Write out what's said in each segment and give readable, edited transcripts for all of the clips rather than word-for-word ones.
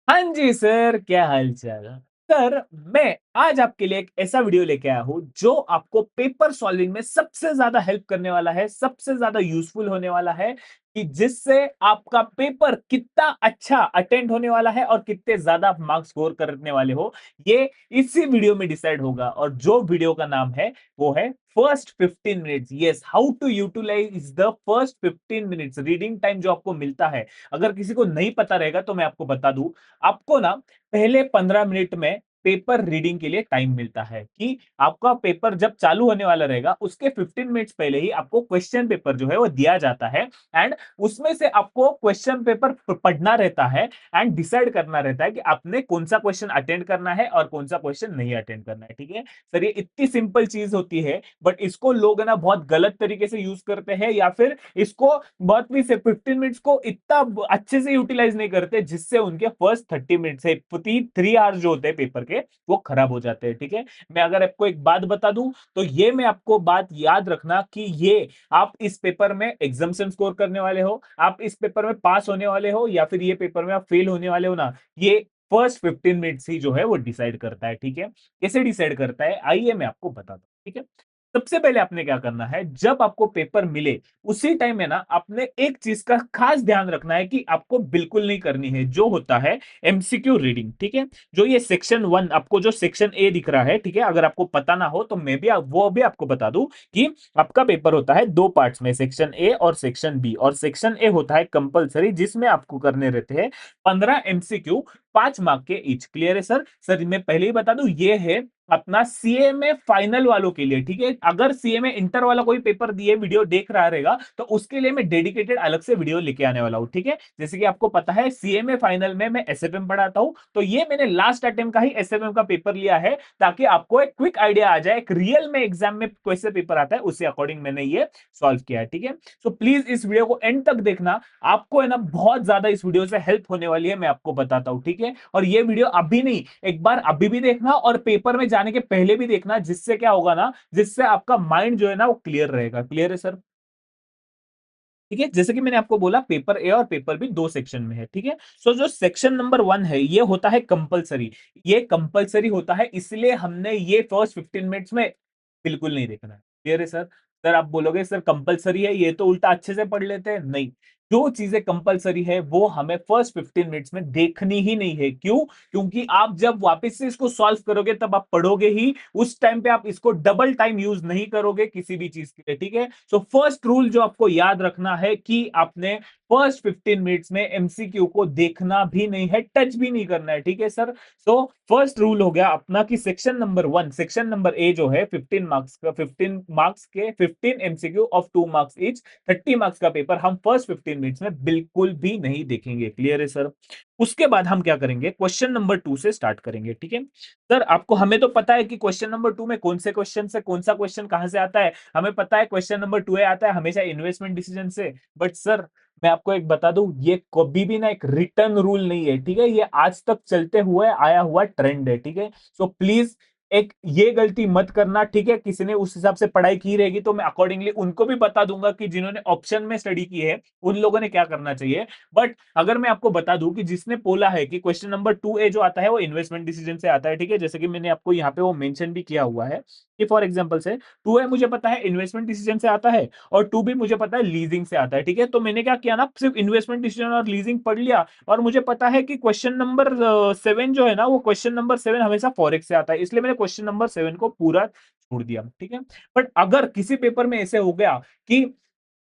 हाँ जी सर, क्या हाल-चाल? सर, मैं आज आपके लिए एक ऐसा वीडियो लेके आया हूँ, जो आपको पेपर सॉल्विंग में सबसे ज़्यादा हेल्प करने वाला है, सबसे ज़्यादा यूज़फुल होने वाला है, कि जिससे आपका पेपर कितना अच्छा अटेंड होने वाला है और कितने ज़्यादा आप मार्क्स स्कोर करने वाले हो, ये इसी वीडियो में डिसाइड होगा और जो वीडियो का नाम है, वो है first 15 minutes. Yes, how to utilize the first 15 minutes reading time जो आपको मिलता है। अगर किसी को नहीं पता रहेगा, तो मैं आपको बता दूँ, आपको ना पहले 15 मिनट में पेपर रीडिंग के लिए टाइम मिलता है कि आपका पेपर जब चालू होने वाला रहेगा उसके 15 मिनट्स पहले ही आपको क्वेश्चन पेपर जो है वो दिया जाता है एंड उसमें से आपको क्वेश्चन पेपर पढ़ना रहता है एंड डिसाइड करना रहता है कि आपने कौन सा क्वेश्चन अटेंड करना है और कौन सा क्वेश्चन नहीं अटेंड करना है। ठीक है सर, ये इतनी सिंपल चीज होती है बट इसको लोग है ना बहुत गलत तरीके से यूज करते हैं या फिर इसको बहुत भी से 15 मिनट्स को इतना अच्छे से यूटिलाइज नहीं करते जिससे उनके फर्स्ट 30 मिनट से 3 आवर्स जो होते हैं पेपर के वो खराब हो जाते हैं। ठीक है, मैं अगर आपको एक बात बता दूं तो ये मैं आपको बात याद रखना कि ये आप इस पेपर में एग्जामेशन स्कोर करने वाले हो, आप इस पेपर में पास होने वाले हो या फिर ये पेपर में आप फेल होने वाले हो ना, ये फर्स्ट 15 मिनट्स ही जो है वो डिसाइड करता है। ठीक है, कैसे डिसाइड करता है आइए मैं आपको बता दूं। ठीक है, सबसे पहले आपने क्या करना है, जब आपको पेपर मिले उसी टाइम में ना आपने एक चीज का खास ध्यान रखना है कि आपको बिल्कुल नहीं करनी है, जो होता है एमसीक्यू रीडिंग। ठीक है, जो ये सेक्शन 1 आपको जो सेक्शन ए दिख रहा है, ठीक है, अगर आपको पता ना हो तो मैं भी वो भी आपको बता दूं कि आपका पेपर होता है दो पार्ट्स में, सेक्शन ए और सेक्शन बी। और सेक्शन ए होता है कंपलसरी, जिसमें आपको करने रहते हैं 15 एमसीक्यू, 5 मार्क के ईच। क्लियर है सर? सर मैं पहले ही बता दूं, ये है अपना सीए में फाइनल वालों के लिए। ठीक है, अगर सीए में इंटर वाला कोई पेपर दिए वीडियो देख रहा रहेगा तो उसके लिए मैं डेडिकेटेड अलग से वीडियो लेके आने वाला हूं। ठीक है, जैसे कि आपको पता है सीए में फाइनल में मैं एसएफएम पढ़ाता हूं, तो ये मैंने लास्ट अटेम्प्ट का ही एसएफएम का पेपर लिया है ताकि आपको एक क्विक आइडिया आ जाए, एक रियल में एग्जाम में कैसे पेपर आता है उसी अकॉर्डिंग मैंने ये सॉल्व किया है। ठीक है, सो प्लीज इस वीडियो को एंड तक देखना, आपको है ना बहुत ज्यादा इस वीडियो से हेल्प होने वाली है, मैं आपको बताता हूं। ठीक है, और ये वीडियो अभी नहीं, एक बार अभी भी देखना और पेपर में जाने के पहले भी देखना, जिससे क्या होगा ना, जिससे आपका माइंड जो है ना वो क्लियर रहेगा। क्लियर है सर? ठीक है, जैसे कि मैंने आपको बोला पेपर ए और पेपर बी दो सेक्शन में है। ठीक है, सो जो सेक्शन नंबर 1 है ये होता है कंपलसरी। ये कंपलसरी होता है इसलिए हमने ये फर्स्ट 15 मिनट्स में बिल्कुल नहीं देखना है। क्लियर है सर? सर आप बोलोगे सर कंपलसरी है ये तो उल्टा अच्छे से पढ़ लेते हैं। नहीं, जो चीजें कंपलसरी है वो हमें फर्स्ट 15 मिनट्स में देखनी ही नहीं है। क्यों? क्योंकि आप जब वापस से इसको सॉल्व करोगे तब आप पढ़ोगे ही, उस टाइम पे आप इसको डबल टाइम यूज नहीं करोगे किसी भी चीज के लिए। ठीक है, सो फर्स्ट रूल जो आपको याद रखना है कि आपने फर्स्ट 15 मिनट्स में एमसीक्यू को देखना भी नहीं है, टच भी नहीं करना है। ठीक है सर? सो फर्स्ट रूल हो गया अपना कि section number 1, section number A जो है 15 मार्क्स का, 15 मार्क्स के 15 MCQ of 2 marks each, 30 marks का पेपर हम फर्स्ट 15 मिनट्स में बिल्कुल भी नहीं देखेंगे। क्लियर है सर? उसके बाद हम क्या करेंगे, क्वेश्चन नंबर 2 से स्टार्ट करेंगे। ठीक है सर, आपको हमें तो पता है कि क्वेश्चन नंबर 2 में कौन से क्वेश्चन से कौन सा क्वेश्चन कहां से आता है, हमें पता है क्वेश्चन नंबर 2 आता है हमेशा इन्वेस्टमेंट डिसीजन से। बट सर मैं आपको एक बता दूं, ये कभी भी ना एक रिटर्न रूल नहीं है। ठीक है, ये आज तक चलते हुए आया हुआ ट्रेंड है। ठीक है, सो प्लीज एक ये गलती मत करना। ठीक है, किसी ने उस हिसाब से पढ़ाई की रहेगी तो मैं अकॉर्डिंगली उनको भी बता दूंगा कि जिन्होंने ऑप्शन में स्टडी की है उन लोगों ने क्या करना चाहिए। बट अगर मैं आपको बता दूं कि जिसने बोला है कि क्वेश्चन नंबर 2 ए जो आता है वो इन्वेस्टमेंट डिसीजन से आता है, ठीक है, जैसे कि मैंने आपको यहाँ पे वो मेंशन भी किया हुआ है कि फॉर एग्जांपल से 2 ए मुझे पता है इन्वेस्टमेंट डिसीजन से आता है और 2 बी मुझे पता है लीजिंग से आता है। ठीक है, तो मैंने क्या किया ना, सिर्फ इन्वेस्टमेंट डिसीजन और लीजिंग पढ़ लिया और मुझे पता है कि क्वेश्चन नंबर 7 जो है ना, वो क्वेश्चन नंबर 7 हमेशा फॉरेक्स से आता है, इसलिए मैंने क्वेश्चन नंबर 7 को पूरा छोड़ दिया। ठीक है, बट अगर किसी पेपर में ऐसे हो गया कि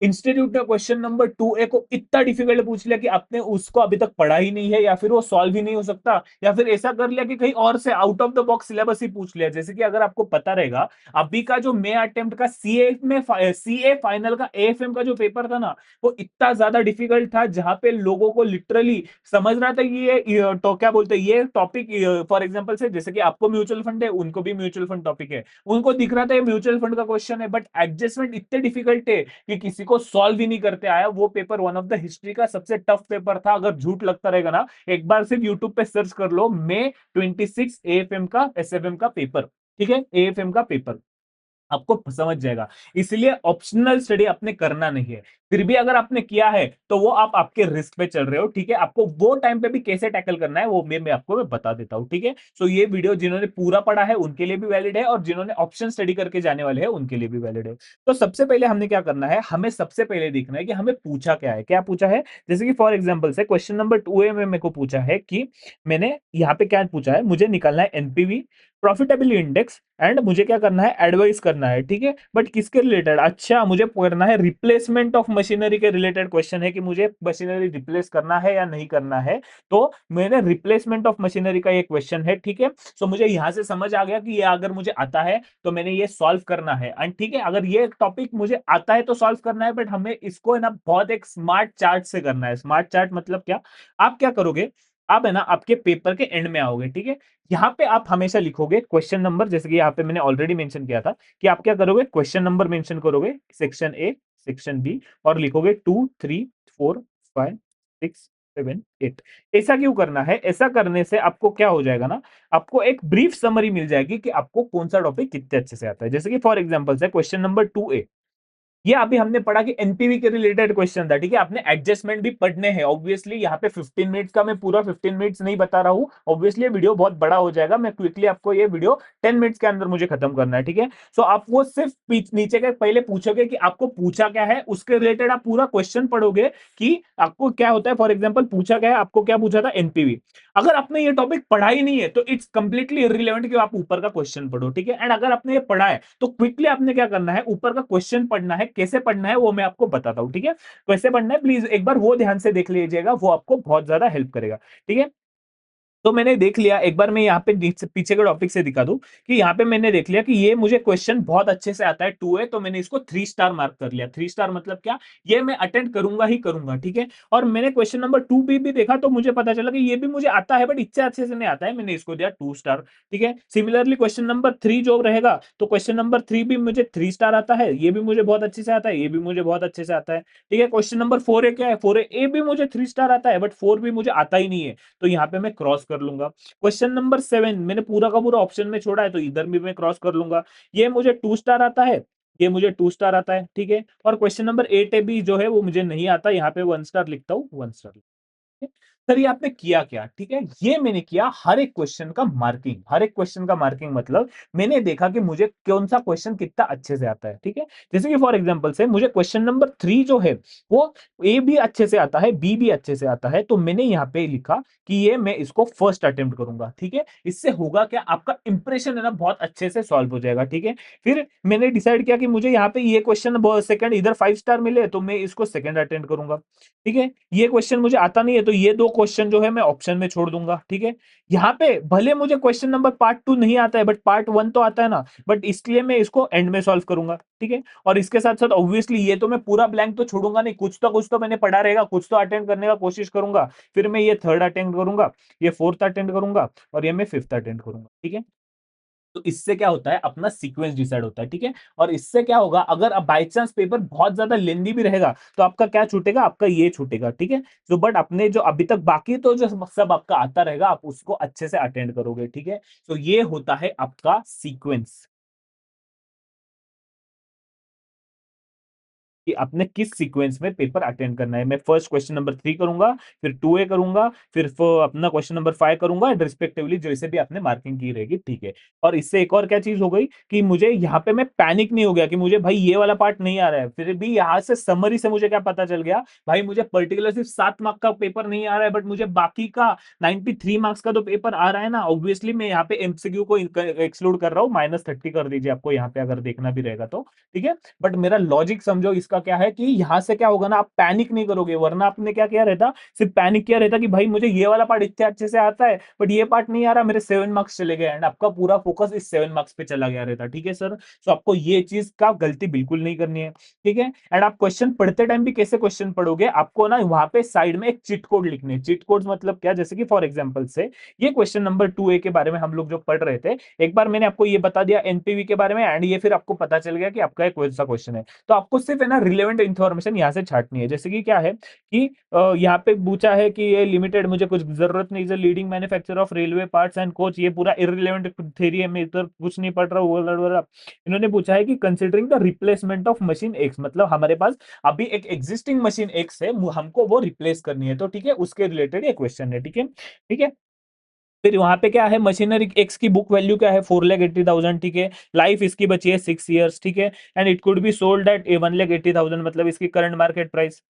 इंस्टीट्यूट ने क्वेश्चन नंबर 2 ए को इतना डिफिकल्ट पूछ लिया कि आपने उसको अभी तक पढ़ा ही नहीं है या फिर वो सॉल्व ही नहीं हो सकता, या फिर ऐसा कर लिया कि कहीं और से out of the box syllabus ही पूछ लिया। जैसे कि अगर आपको पता रहेगा, अभी का जो मे अटेम्प्ट का सीए फाइनल का एएफएम का जो पेपर था ना, वो इतना ज्यादा डिफिकल्ट था जहां पे लोगों को लिटरली समझ रहा था कि ये तो क्या बोलते हैं ये टॉपिक, फॉर एग्जांपल से जैसे कि आपको म्यूचुअल फंड है, उनको भी म्यूचुअल फंड टॉपिक है, उनको दिख रहा था ये म्यूचुअल फंड का क्वेश्चन है, बट एडजस्टमेंट इतने डिफिकल्ट है कि किसी को सॉल्व ही नहीं करते आया। वो paper one of the history का सबसे टफ पेपर था। अगर झूठ लगता रहेगा ना, एक बार सिर्फ यूट्यूब पे सर्च कर लो, मे 26 एएफएम का एसएफएम का पेपर। ठीक है, एएफएम का पेपर। आपको समझ जाएगा। इसलिए ऑप्शनल स्टडी आपने करना नहीं है। फिर भी अगर आपने किया है, तो वो आप आपके रिस्क पे चल रहे हो, ठीक है? आपको वो टाइम पे भी कैसे टैकल करना है, वो मैं आपको बता देता हूँ, ठीक है? सो ये वीडियो जिन्होंने पूरा पढ़ा है, उनके लिए भी वैलिड है और जिन्होंने ऑप्शन स्टडी करके जाने वाले हैं, उनके लिए भी वैलिड है। तो सबसे पहले हमने क्या करना है, हमें सबसे पहले देखना है कि हमें पूछा क्या है? क्या पूछा है? जैसे कि फॉर एग्जाम्पल से क्वेश्चन नंबर 2A में मेरे को पूछा है कि मैंने यहाँ पे क्या पूछा है, मुझे निकालना है एनपीवी, प्रॉफिटेबिलिटी इंडेक्स एंड मुझे क्या करना है, एडवाइस करना है, ठीक है? बट किसके रिलेटेड? अच्छा, मुझे करना है रिप्लेसमेंट ऑफ मशीनरी के रिलेटेड क्वेश्चन है कि मुझे मशीनरी रिप्लेस करना है या नहीं करना है। तो मैंने रिप्लेसमेंट ऑफ मशीनरी का ये क्वेश्चन है, ठीक है? सो मुझे यहां से समझ आ गया कि ये अगर मुझे आता है तो मैंने ये सॉल्व करना है। एंड ठीक है, अगर ये टॉपिक मुझे आता है तो सॉल्व करना है, बट हमें इसको है ना बहुत एक स्मार्ट चार्ट से करना है। स्मार्ट चार्ट मतलब क्या? आप क्या करोगे, आप है ना आपके पेपर के एंड में आओगे, ठीक है? यहाँ पे आप हमेशा लिखोगे क्वेश्चन नंबर, जैसे कि यहाँ पे मैंने ऑलरेडी मेंशन किया था कि आप क्या करोगे, क्वेश्चन नंबर मेंशन करोगे, सेक्शन ए, सेक्शन बी, और लिखोगे 2, 3, 4, 5, 6, 7, 8। ऐसा क्यों करना है? ऐसा करने से आपको क्या हो जाएगा ना, आपको एक ब्रीफ समरी मिल जाएगी कि आपको कौन सा टॉपिक कितने अच्छे से आता है। जैसे कि फॉर एग्जाम्पल से क्वेश्चन नंबर 2A, ये अभी हमने पढ़ा कि एनपीवी के रिलेटेड क्वेश्चन था, ठीक है? आपने एडजस्टमेंट भी पढ़ने हैं। ऑब्वियसली यहाँ पे 15 मिनट्स का मैं पूरा 15 मिनट्स नहीं बता रहा हूँ। ऑब्वियसली ये वीडियो बहुत बड़ा हो जाएगा। मैं क्विकली आपको ये वीडियो 10 मिनट्स के अंदर मुझे खत्म करना है, ठीक है? सो आप वो सिर्फ नीचे के पहले पूछोगे कि आपको पूछा क्या है, उसके रिलेटेड आप पूरा क्वेश्चन पढ़ोगे कि आपको क्या होता है। फॉर एग्जाम्पल पूछा क्या है, आपको क्या पूछा था, एनपीवी। अगर आपने ये टॉपिक पढ़ा ही नहीं है तो इट्स कंप्लीटली इररिलेवेंट कि आप ऊपर का क्वेश्चन पढ़ो, ठीक है? एंड अगर आपने ये पढ़ा है तो क्विकली आपने क्या करना है, ऊपर का क्वेश्चन पढ़ना है। कैसे पढ़ना है वो मैं आपको बताता हूं, ठीक है? कैसे पढ़ना है प्लीज एक बार वो ध्यान से देख लीजिएगा, वो आपको बहुत ज्यादा हेल्प करेगा, ठीक है? तो मैंने देख लिया, एक बार मैं यहाँ पे पीछे के टॉपिक से दिखा दूं कि यहाँ पे मैंने देख लिया कि ये मुझे क्वेश्चन बहुत अच्छे से आता है 2A, तो मैंने इसको 3 स्टार मार्क कर लिया। 3 स्टार मतलब क्या? ये मैं अटेंड करूंगा ही करूंगा, ठीक है? और मैंने क्वेश्चन नंबर 2B भी देखा तो मुझे पता चला कि ये भी मुझे आता है, बट इतने अच्छे से नहीं आता है, मैंने इसको दिया 2 स्टार, ठीक है? सिमिलरली क्वेश्चन नंबर 3 जो रहेगा, तो क्वेश्चन नंबर 3 भी मुझे 3 स्टार आता है, ये भी मुझे बहुत अच्छे से आता है, ये भी मुझे बहुत अच्छे से आता है, ठीक है? क्वेश्चन नंबर 4A क्या है, 4A भी मुझे 3 स्टार आता है, बट 4 भी मुझे आता ही नहीं है, तो यहाँ पे मैं क्रॉस कर लूंगा। क्वेश्चन नंबर 7 मैंने पूरा का पूरा ऑप्शन में छोड़ा है, तो इधर भी मैं क्रॉस कर लूंगा। ये मुझे 2 स्टार आता है, ये मुझे 2 स्टार आता है, ठीक है? और क्वेश्चन नंबर 8 भी जो है वो मुझे नहीं आता, यहाँ पे 1 स्टार लिखता हूँ, 1 स्टार। सर ये आपने किया क्या, ठीक है? ये मैंने किया हर एक क्वेश्चन का मार्किंग। हर एक क्वेश्चन का मार्किंग मतलब मैंने देखा कि मुझे कौन सा क्वेश्चन कितना अच्छे से आता है, ठीक है? जैसे कि फॉर एग्जांपल से मुझे क्वेश्चन नंबर 3 जो है वो ए भी अच्छे से आता है, बी भी अच्छे से आता है, तो मैंने यहाँ पे लिखा कि ये मैं इसको फर्स्ट अटेम्प्ट करूंगा, ठीक है? इससे होगा क्या, आपका इंप्रेशन है ना बहुत अच्छे से सॉल्व हो जाएगा, ठीक है? फिर मैंने डिसाइड किया कि मुझे यहाँ पे ये क्वेश्चन सेकंड इधर 5 स्टार मिले, तो मैं इसको सेकंड अटेम्प्ट करूंगा, ठीक है? ये क्वेश्चन मुझे आता नहीं है, तो ये दो क्वेश्चन जो है मैं ऑप्शन में छोड़ दूंगा, ठीक है? यहाँ पे भले मुझे क्वेश्चन नंबर पार्ट 2 नहीं आता है, बट पार्ट 1 तो आता है ना, बट इसलिए मैं इसको एंड में सॉल्व करूंगा, ठीक है? और इसके साथ साथ ऑब्वियसली ये तो मैं पूरा ब्लैंक तो छोड़ूंगा नहीं, कुछ तो मैंने पढ़ा रहेगा, कुछ तो अटेंड करने का कोशिश करूंगा। फिर मैं ये थर्ड अटेंड करूंगा, ये फोर्थ अटेंड करूंगा, और ये मैं फिफ्थ अटेंड करूंगा, ठीक है? तो इससे क्या होता है, अपना सीक्वेंस डिसाइड होता है, ठीक है? और इससे क्या होगा, अगर अब बाय चांस पेपर बहुत ज्यादा लेंदी भी रहेगा तो आपका क्या छूटेगा, आपका ये छूटेगा, ठीक है? तो बट अपने जो अभी तक बाकी तो जो सब आपका आता रहेगा, आप उसको अच्छे से अटेंड करोगे, ठीक है? तो ये होता है आपका सीक्वेंस कि आपने किस सीक्वेंस में पेपर अटेंड करना है। मैं फर्स्ट क्वेश्चन नंबर 3 करूंगा, फिर 2A करूंगा, फिर अपना क्वेश्चन नंबर 5 करूंगा, रिस्पेक्टिवली जैसे भी आपने मार्किंग की रहेगी, ठीक है? और इससे एक और क्या चीज हो गई कि मुझे यहाँ पे मैं पैनिक नहीं हो गया कि मुझे भाई ये वाला पार्ट नहीं आ रहा है। फिर भी यहाँ से समरी से मुझे क्या पता चल गया, भाई मुझे पर्टिकुलर सिर्फ 7 मार्क का पेपर नहीं आ रहा है, बट मुझे बाकी का 93 मार्क्स का तो पेपर आ रहा है ना। ऑब्वियसली मैं यहाँ पे एमसीक्यू को एक्सक्लूड कर रहा हूँ, -30 कर दीजिए आपको यहाँ पे अगर देखना भी रहेगा तो, ठीक है? बट मेरा लॉजिक समझो, इसका क्या है कि यहां से क्या होगा ना, आप पैनिक नहीं करोगे। वरना आपने क्या किया रहता, सिर्फ पैनिक किया रहता कि भाई मुझे ये वाला पार्ट इतने अच्छे से आता है, बट ये पार्ट नहीं आ रहा, मेरे 7 मार्क्स चले गए, एंड आपका पूरा फोकस इस 7 मार्क्स पे चला गया रहता, ठीक है सर? सो आपको ये चीज का गलती बिल्कुल नहीं करनी है, ठीक है? एंड आप क्वेश्चन पढ़ते टाइम भी कैसे क्वेश्चन पढ़ोगे, आपको ना वहां पे साइड में एक चिट कोड लिखने। चिट कोड मतलब क्या, जैसे कि फॉर एग्जाम्पल से ये क्वेश्चन नंबर 2A के बारे में हम लोग जो पढ़ रहे थे, एक बार मैंने आपको ये बता दिया एनपीवी के बारे में, एंड ये फिर आपको पता चल गया कि आपका एक वैसा क्वेश्चन है, तो आपको सिर्फ है ना रिलेवेंट इन्फॉर्मेशन यहाँ से छाँटनी है। जैसे कि क्या है कि यहाँ पे पूछा है कि ये लिमिटेड मुझे कुछ ज़रूरत नहीं, is a leading manufacturer of railway parts and coach, ये पूरा इर्रेलेवेंट थ्योरी है, मैं इधर कुछ नहीं पढ़ रहा हूँ, वगैरह। इन्होंने पूछा है कि considering the replacement of machine x, मतलब हमारे पास अभी एक एग्जिस्टिंग मशीन एक्स है, हमको वो रिप्लेस करनी है, तो ठीक है, उसके रिलेटेड ये क्वेश्चन है, ठीक है? ठीक है? फिर वहाँ पे क्या है, मशीनरी एक्स की बुक वैल्यू क्या है, 4,80,000, ठीक है? लाइफ इसकी बची है 6 इयर्स, ठीक है? And it could be sold at 1,80,000, मतलब इसकी करंट मार्केट प्राइस।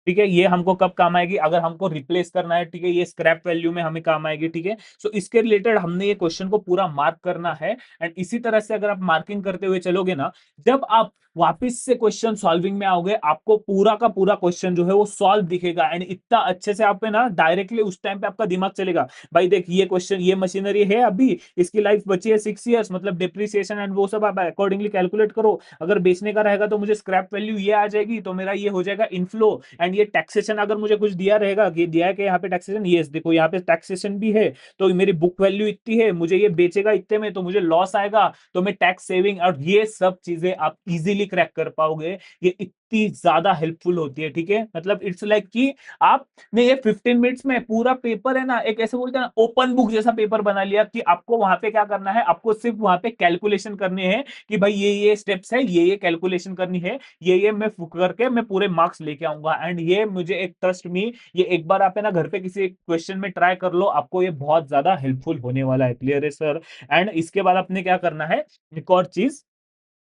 ठीक है, ये हमको कब काम आएगी, अगर हमको रिप्लेस करना है, ठीक है, ये स्क्रैप वैल्यू में हमें काम आएगी, ठीक है। सो इसके रिलेटेड हमने ये क्वेश्चन को पूरा मार्क करना है। एंड इसी तरह से अगर आप मार्किंग करते हुए चलोगे ना, जब आप वापस से क्वेश्चन सॉल्विंग में आओगे, आपको पूरा का पूरा क्वेश्चन जो है वो सॉल्व दिखेगा, एंड इतना अच्छे से आप पे ना डायरेक्टली उस टाइम पे आपका दिमाग चलेगा, भाई देख ये क्वेश्चन, ये मशीनरी है अभी, इसकी लाइफ बची है 6 इयर्स, मतलब डिप्रिसिएशन एंड वो सब आप अकॉर्डिंगली कैलकुलेट करो। अगर बेचने का रहेगा तो मुझे स्क्रैप वैल्यू ये आ जाएगी, तो मेरा ये हो जाएगा इनफ्लो। एंड ये टैक्सेशन अगर मुझे कुछ दिया रहेगा कि दिया है कि यहाँ पे टैक्सेशन, यस देखो यहाँ पे टैक्सेशन भी है, तो मेरी बुक वैल्यू इतनी है, मुझे ये बेचेगा इतने में, तो मुझे लॉस आएगा, तो मैं टैक्स सेविंग और ये सब चीजें आप इजीली क्रैक कर पाओगे। ये इतनी ज्यादा हेल्पफुल होती है, ठीक है? मतलब इट्स लाइक कि आपने ये 15 मिनट्स में पूरा पेपर है ना, एक ऐसे बोलते हैं ना ओपन बुक जैसा पेपर बना लिया, कि आपको वहां पे क्या करना है, आपको सिर्फ वहां पे कैलकुलेशन करने हैं कि भाई ये स्टेप्स है, ये कैलकुलेशन करनी है, ये मैं करके मैं पूरे मार्क्स लेके आऊंगा। एंड ये मुझे एक ट्रस्ट मी, ये एक बार आप है ना घर पे किसी क्वेश्चन में ट्राई कर लो, आपको ये बहुत ज्यादा हेल्पफुल होने वाला है। क्लियर है सर? एंड इसके बाद आपने क्या करना है, एक और चीज,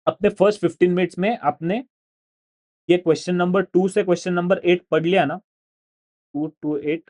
अपने फर्स्ट 15 मिनट्स में आपने ये क्वेश्चन नंबर 2 से क्वेश्चन नंबर 8 पढ़ लिया ना, 2 टू 8,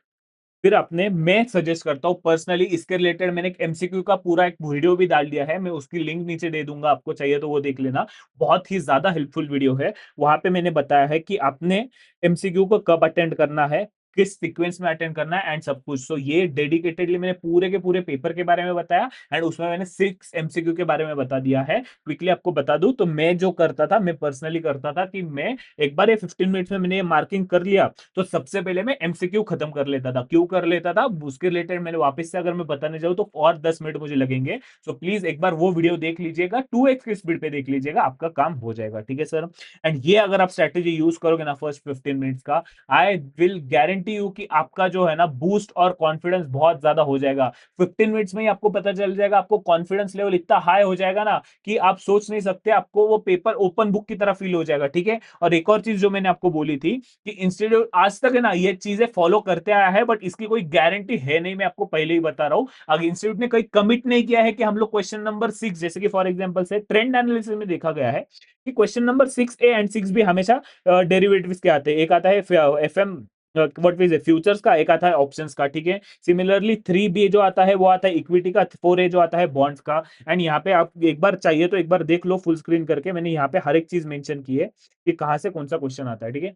फिर आपने, मैं सजेस्ट करता हूँ पर्सनली, इसके रिलेटेड मैंने एक एमसीक्यू का पूरा एक वीडियो भी डाल दिया है, मैं उसकी लिंक नीचे दे दूंगा, आपको चाहिए तो वो देख लेना। बहुत ही ज्यादा हेल्पफुल वीडियो है। वहां पे मैंने बताया है कि आपने एमसीक्यू को कब अटेंड करना है, किस सीक्वेंस में अटेंड करना है, एंड सब कुछ। सो ये डेडिकेटेडली मैंने पूरे के पूरे पेपर के बारे में बताया, एंड उसमें मैंने 6 एमसीक्यू के बारे में बता दिया है। क्विकली आपको बता दूं तो मैं जो करता था, मैं पर्सनली करता था कि मैं एक बार ये 15 मिनट्स में मैंने ये मार्किंग कर लिया, तो सबसे पहले मैं एमसीक्यू खत्म कर लेता था। क्यों कर लेता था, उसके रिलेटेड मैंने वापस से अगर मैं बताने जाऊँ तो और 10 मिनट मुझे लगेंगे। सो प्लीज एक बार वो वीडियो देख लीजिएगा, 2x की स्पीड पे देख लीजिएगा, आपका काम हो जाएगा, ठीक है सर? एंड ये अगर आप स्ट्रेटेजी यूज करोगे ना फर्स्ट 15 मिनट्स का, आई विल गारंटी यू कि आपका जो है ना बूस्ट और कॉन्फिडेंस बहुत ज्यादा हो जाएगा। 15 मिनट्स में ही आपको पता चल जाएगा, आपको कॉन्फिडेंस लेवल इतना हाई हो जाएगा ना कि आप सोच नहीं सकते, आपको वो पेपर ओपन बुक की तरह फील हो जाएगा, ठीक है? और एक और चीज जो मैंने आपको बोली थी कि इंस्टीट्यूट आज तक है ना ये चीजें फॉलो करते आया है, बट इसकी कोई गारंटी है नहीं, मैं आपको पहले ही बता रहा हूं। अगर इंस्टीट्यूट ने कोई कमिट नहीं किया है कि हम लोग क्वेश्चन नंबर 6, जैसे कि फॉर एग्जांपल से ट्रेंड एनालिसिस में देखा गया है कि question number 6A and 6B हमेशा डेरिवेटिव्स के आते हैं। एक आता है एफएम व्हाट इज फ्यूचर्स का, एक आता है ऑप्शंस का, ठीक है? सिमिलरली 3B जो आता है वो आता है इक्विटी का, 4A जो आता है बॉन्ड्स का। एंड यहाँ पे आप एक बार चाहिए तो एक बार देख लो फुल स्क्रीन करके, मैंने यहाँ पे हर एक चीज मेंशन की है कि कहाँ से कौन सा क्वेश्चन आता है, ठीक है?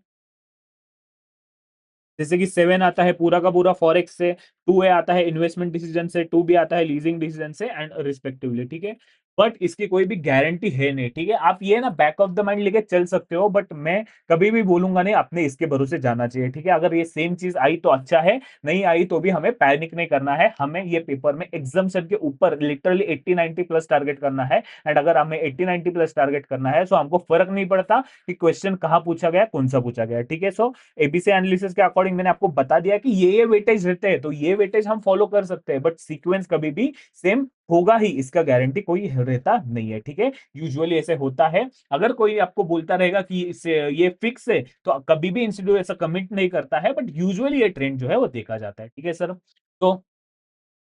जैसे कि 7 आता है पूरा का पूरा फॉरेक्स से, 2A आता है इन्वेस्टमेंट डिसीजन से, 2B आता है लीजिंग डिसीजन से, एंड रिस्पेक्टिवली, ठीक है? बट इसकी कोई भी गारंटी है नहीं, ठीक है? आप ये ना बैक ऑफ द माइंड लेके चल सकते हो, बट मैं कभी भी बोलूंगा नहीं आपने इसके भरोसे जाना चाहिए, ठीक है? अगर ये सेम चीज आई तो अच्छा है, नहीं आई तो भी हमें पैनिक नहीं करना है। हमें ये पेपर में एग्जाम्शन के ऊपर लिटरली 80-90 प्लस टारगेट करना है। एंड अगर हमें 80-90 प्लस टारगेट करना है, तो हमको फर्क नहीं पड़ता कि क्वेश्चन कहाँ पूछा गया, कौन सा पूछा गया, ठीक है? सो एबीसी एनालिसिस के अकॉर्डिंग मैंने आपको बता दिया कि ये वेटेज रहते हैं, तो ये वेटेज हम फॉलो कर सकते हैं, बट सीक्वेंस कभी भी सेम होगा ही, इसका गारंटी कोई रहता नहीं है, ठीक है? यूजुअली ऐसे होता है। अगर कोई आपको बोलता रहेगा कि इससे ये फिक्स है, तो कभी भी इंस्टीट्यूट ऐसा कमिट नहीं करता है, बट यूजुअली ये ट्रेंड जो है वो देखा जाता है, ठीक है सर? तो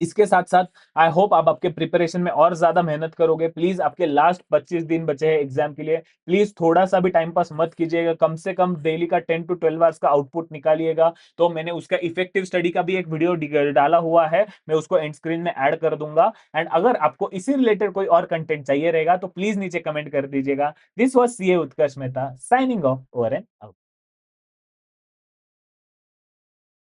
इसके साथ-साथ आई होप आप आपके प्रिपरेशन में और ज़्यादा मेहनत करोगे। प्लीज़ आपके लास्ट 25 दिन बचे हैं एग्ज़ाम के लिए। प्लीज़ थोड़ा-सा भी टाइम पास मत कीजिएगा। कम से कम डेली का 10 टू 12 आवर्स का आउटपुट निकालिएगा। तो मैंने उसका इफेक्टिव स्टडी का भी एक वीडियो डाला हुआ है। मैं उसको एंड स्क्रीन में ऐड कर दूँगा। एंड अगर आपको इसी रिलेटेड कोई और कंटेंट चाहिए रहेगा तो प्लीज़ नीचे कमेंट कर दीजिएगा। This was CA Utkarsh Mehta signing off over and out.